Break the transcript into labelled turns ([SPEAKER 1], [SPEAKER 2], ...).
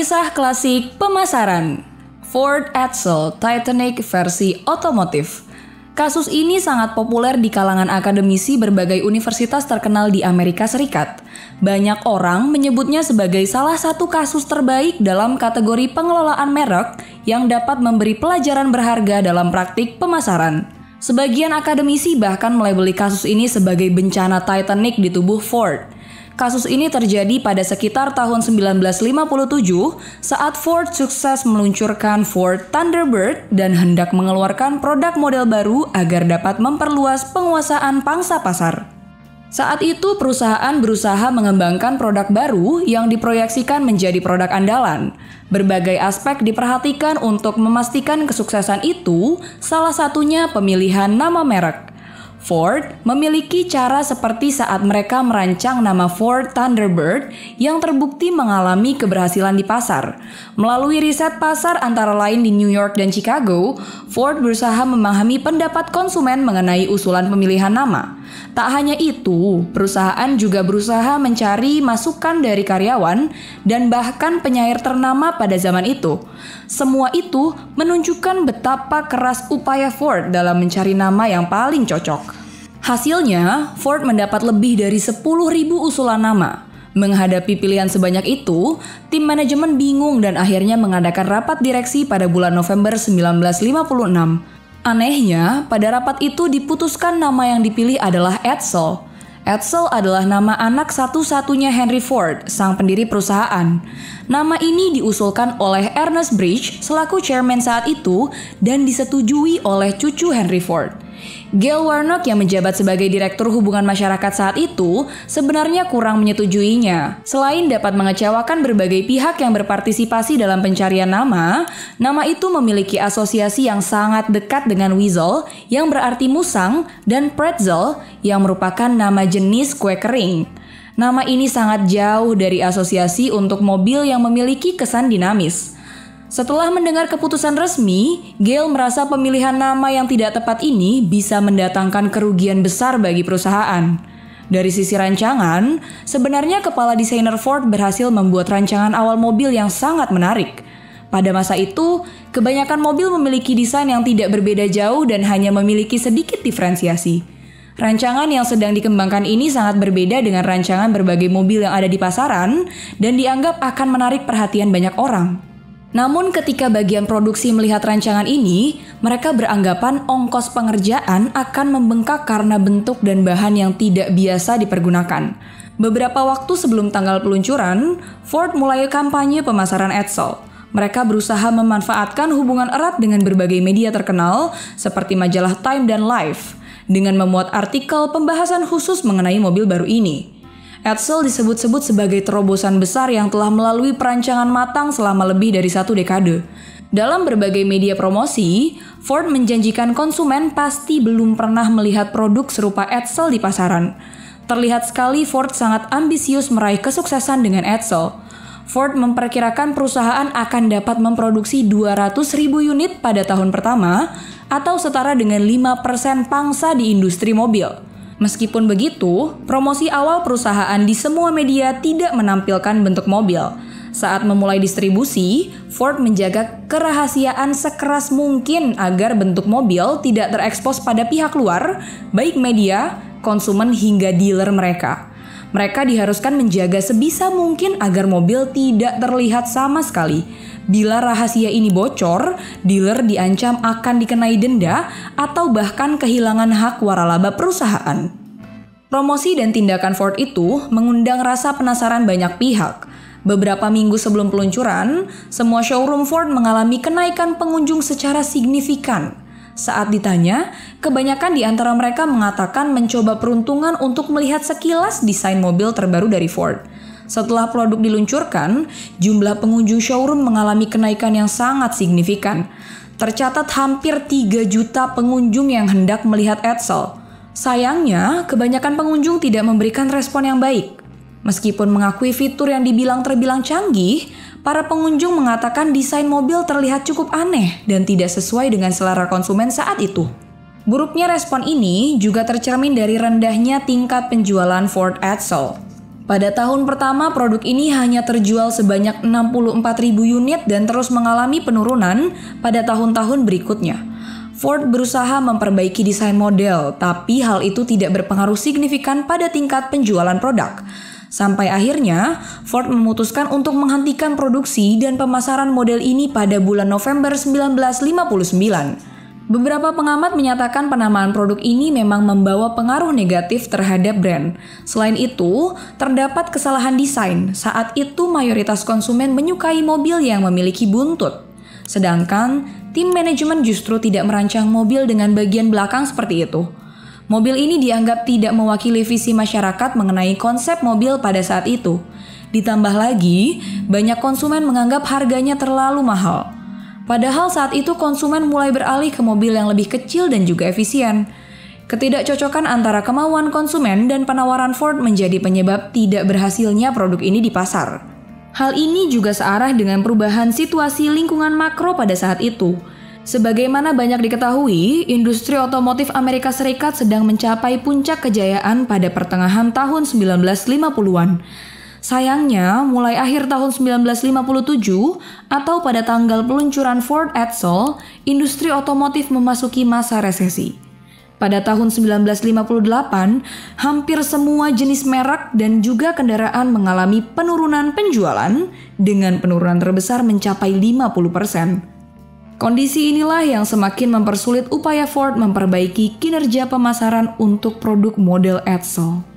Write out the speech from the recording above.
[SPEAKER 1] Kisah klasik pemasaran Ford Edsel Titanic versi otomotif. Kasus ini sangat populer di kalangan akademisi berbagai universitas terkenal di Amerika Serikat. Banyak orang menyebutnya sebagai salah satu kasus terbaik dalam kategori pengelolaan merek yang dapat memberi pelajaran berharga dalam praktik pemasaran. Sebagian akademisi bahkan melabeli kasus ini sebagai bencana Titanic di tubuh Ford. Kasus ini terjadi pada sekitar tahun 1957 saat Ford sukses meluncurkan Ford Thunderbird dan hendak mengeluarkan produk model baru agar dapat memperluas penguasaan pangsa pasar. Saat itu perusahaan berusaha mengembangkan produk baru yang diproyeksikan menjadi produk andalan. Berbagai aspek diperhatikan untuk memastikan kesuksesan itu, salah satunya pemilihan nama merek. Ford memiliki cara seperti saat mereka merancang nama Ford Thunderbird yang terbukti mengalami keberhasilan di pasar. Melalui riset pasar antara lain di New York dan Chicago, Ford berusaha memahami pendapat konsumen mengenai usulan pemilihan nama. Tak hanya itu, perusahaan juga berusaha mencari masukan dari karyawan dan bahkan penyair ternama pada zaman itu. Semua itu menunjukkan betapa keras upaya Ford dalam mencari nama yang paling cocok. Hasilnya, Ford mendapat lebih dari 10.000 usulan nama. Menghadapi pilihan sebanyak itu, tim manajemen bingung dan akhirnya mengadakan rapat direksi pada bulan November 1956. Anehnya, pada rapat itu diputuskan nama yang dipilih adalah Edsel. Edsel adalah nama anak satu-satunya Henry Ford, sang pendiri perusahaan. Nama ini diusulkan oleh Ernest Bridge selaku chairman saat itu dan disetujui oleh cucu Henry Ford. Gail Warnock yang menjabat sebagai Direktur Hubungan Masyarakat saat itu sebenarnya kurang menyetujuinya. Selain dapat mengecewakan berbagai pihak yang berpartisipasi dalam pencarian nama itu memiliki asosiasi yang sangat dekat dengan weasel yang berarti musang dan pretzel yang merupakan nama jenis kue kering. Nama ini sangat jauh dari asosiasi untuk mobil yang memiliki kesan dinamis. Setelah mendengar keputusan resmi, Gail merasa pemilihan nama yang tidak tepat ini bisa mendatangkan kerugian besar bagi perusahaan. Dari sisi rancangan, sebenarnya kepala desainer Ford berhasil membuat rancangan awal mobil yang sangat menarik. Pada masa itu, kebanyakan mobil memiliki desain yang tidak berbeda jauh dan hanya memiliki sedikit diferensiasi. Rancangan yang sedang dikembangkan ini sangat berbeda dengan rancangan berbagai mobil yang ada di pasaran dan dianggap akan menarik perhatian banyak orang. Namun ketika bagian produksi melihat rancangan ini, mereka beranggapan ongkos pengerjaan akan membengkak karena bentuk dan bahan yang tidak biasa dipergunakan. Beberapa waktu sebelum tanggal peluncuran, Ford mulai kampanye pemasaran Edsel. Mereka berusaha memanfaatkan hubungan erat dengan berbagai media terkenal seperti majalah Time dan Life dengan memuat artikel pembahasan khusus mengenai mobil baru ini. Edsel disebut-sebut sebagai terobosan besar yang telah melalui perancangan matang selama lebih dari 1 dekade. Dalam berbagai media promosi, Ford menjanjikan konsumen pasti belum pernah melihat produk serupa Edsel di pasaran. Terlihat sekali Ford sangat ambisius meraih kesuksesan dengan Edsel. Ford memperkirakan perusahaan akan dapat memproduksi 200.000 unit pada tahun pertama atau setara dengan 5% pangsa di industri mobil. Meskipun begitu, promosi awal perusahaan di semua media tidak menampilkan bentuk mobil. Saat memulai distribusi, Ford menjaga kerahasiaan sekeras mungkin agar bentuk mobil tidak terekspos pada pihak luar, baik media, konsumen hingga dealer mereka. Mereka diharuskan menjaga sebisa mungkin agar mobil tidak terlihat sama sekali. Bila rahasia ini bocor, dealer diancam akan dikenai denda atau bahkan kehilangan hak waralaba perusahaan. Promosi dan tindakan Ford itu mengundang rasa penasaran banyak pihak. Beberapa minggu sebelum peluncuran, semua showroom Ford mengalami kenaikan pengunjung secara signifikan. Saat ditanya, kebanyakan di antara mereka mengatakan mencoba peruntungan untuk melihat sekilas desain mobil terbaru dari Ford. Setelah produk diluncurkan, jumlah pengunjung showroom mengalami kenaikan yang sangat signifikan. Tercatat hampir 3 juta pengunjung yang hendak melihat Edsel. Sayangnya, kebanyakan pengunjung tidak memberikan respon yang baik. Meskipun mengakui fitur yang dibilang terbilang canggih, para pengunjung mengatakan desain mobil terlihat cukup aneh dan tidak sesuai dengan selera konsumen saat itu. Buruknya respon ini juga tercermin dari rendahnya tingkat penjualan Ford Edsel. Pada tahun pertama, produk ini hanya terjual sebanyak 64.000 unit dan terus mengalami penurunan pada tahun-tahun berikutnya. Ford berusaha memperbaiki desain model, tapi hal itu tidak berpengaruh signifikan pada tingkat penjualan produk. Sampai akhirnya, Ford memutuskan untuk menghentikan produksi dan pemasaran model ini pada bulan November 1959. Beberapa pengamat menyatakan penamaan produk ini memang membawa pengaruh negatif terhadap brand. Selain itu, terdapat kesalahan desain. Saat itu mayoritas konsumen menyukai mobil yang memiliki buntut. Sedangkan, tim manajemen justru tidak merancang mobil dengan bagian belakang seperti itu. Mobil ini dianggap tidak mewakili visi masyarakat mengenai konsep mobil pada saat itu. Ditambah lagi, banyak konsumen menganggap harganya terlalu mahal. Padahal saat itu konsumen mulai beralih ke mobil yang lebih kecil dan juga efisien. Ketidakcocokan antara kemauan konsumen dan penawaran Ford menjadi penyebab tidak berhasilnya produk ini di pasar. Hal ini juga searah dengan perubahan situasi lingkungan makro pada saat itu. Sebagaimana banyak diketahui, industri otomotif Amerika Serikat sedang mencapai puncak kejayaan pada pertengahan tahun 1950-an. Sayangnya, mulai akhir tahun 1957 atau pada tanggal peluncuran Ford Edsel, industri otomotif memasuki masa resesi. Pada tahun 1958, hampir semua jenis merek dan juga kendaraan mengalami penurunan penjualan dengan penurunan terbesar mencapai 50%. Kondisi inilah yang semakin mempersulit upaya Ford memperbaiki kinerja pemasaran untuk produk model Edsel.